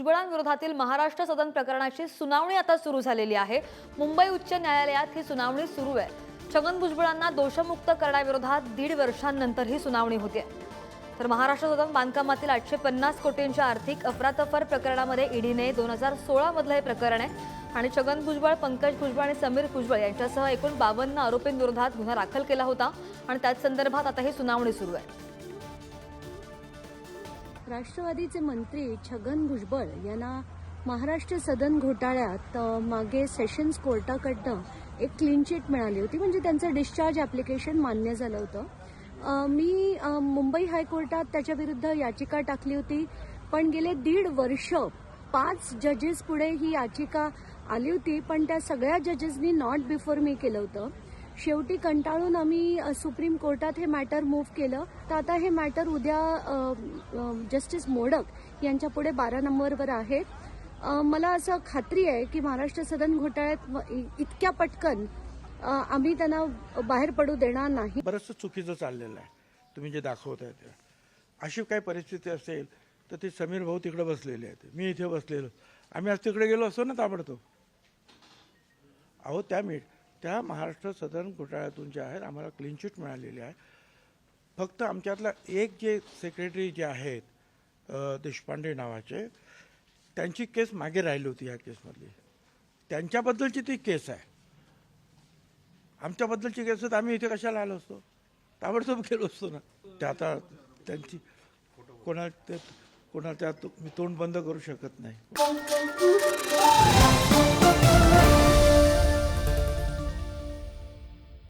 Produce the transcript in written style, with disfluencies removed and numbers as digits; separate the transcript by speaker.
Speaker 1: भुजबळांविरोधातील महाराष्ट्र सदन प्रकरणाची सुनावणी आता सुरू झालेली आहे। मुंबई उच्च न्यायालयात ही सुनावणी सुरू आहे। छगन भुजबळांना दोषमुक्त करण्याविरोधात 1.5 वर्षांनंतर ही सुनावणी होते। तर महाराष्ट्र सदन बांधकामातील 850 कोटींच्या आर्थिक अफरातफर प्रकरणामध्ये ईडीने 2016 मधलं हे प्रकरण आहे आणि छगन भुजबळ, पंकज भुजबळ आणि समीर भुजबळ यांच्यासह एकूण 52 आरोपींविरोधात गुन्हा दाखल केला होता आणि त्याच संदर्भात आता ही सुनावणी सुरू आहे।
Speaker 2: राष्ट्रवादीचे मंत्री छगन भुजबळ यांना महाराष्ट्र सदन घोटाळ्यात मागे सेशन्स कोर्टाकडनं एक क्लीन चिट मिळाली होती, म्हणजे त्यांचं डिस्चार्ज ॲप्लिकेशन मान्य झालं होतं। मी मुंबई हायकोर्टात त्याच्याविरुद्ध याचिका टाकली होती, पण गेले 1.5 वर्ष 5 जजेस पुढे ही याचिका आली होती, पण त्या सगळ्या जजेसनी नॉट बिफोर मी केलं होतं। शेवटी कंटाळून आम्ही सुप्रीम कोर्टात हे मॅटर मूव्ह केलं। तर आता हे मॅटर उद्या जस्टिस मोडक यांच्या पुढे 12 नंबरवर आहे। मला असं खात्री आहे की महाराष्ट्र सदन घोटाळ्यात इतक्या पटकन आम्ही त्यांना बाहेर पडू देणार नाही।
Speaker 3: बरंचसं चुकीचं चाललेलं आहे, तुम्ही जे दाखवताय ते। अशी काही परिस्थिती असेल तर ते समीर भाऊ तिकडे बसलेले आहेत, मी इथे बसलेलो, आम्ही आज तिकडे गेलो असतो ना ताबडतोब। अहो त्या महाराष्ट्र सदन घोटाळ्यातून जे आहेत आम्हाला क्लीन चिट मिळालेली आहे। फक्त आमच्यातला एक जे सेक्रेटरी जे आहेत देशपांडे नावाचे, त्यांची केस मागे राहिली होती या केसमधली, त्यांच्याबद्दलची ती केस आहे। आमच्याबद्दलची केस तर आम्ही इथे कशाला आलो असतो, ताबडतोब गेलो असतो ना। ते आता त्यांची कोणाच्या मी तोंड बंद करू शकत नाही।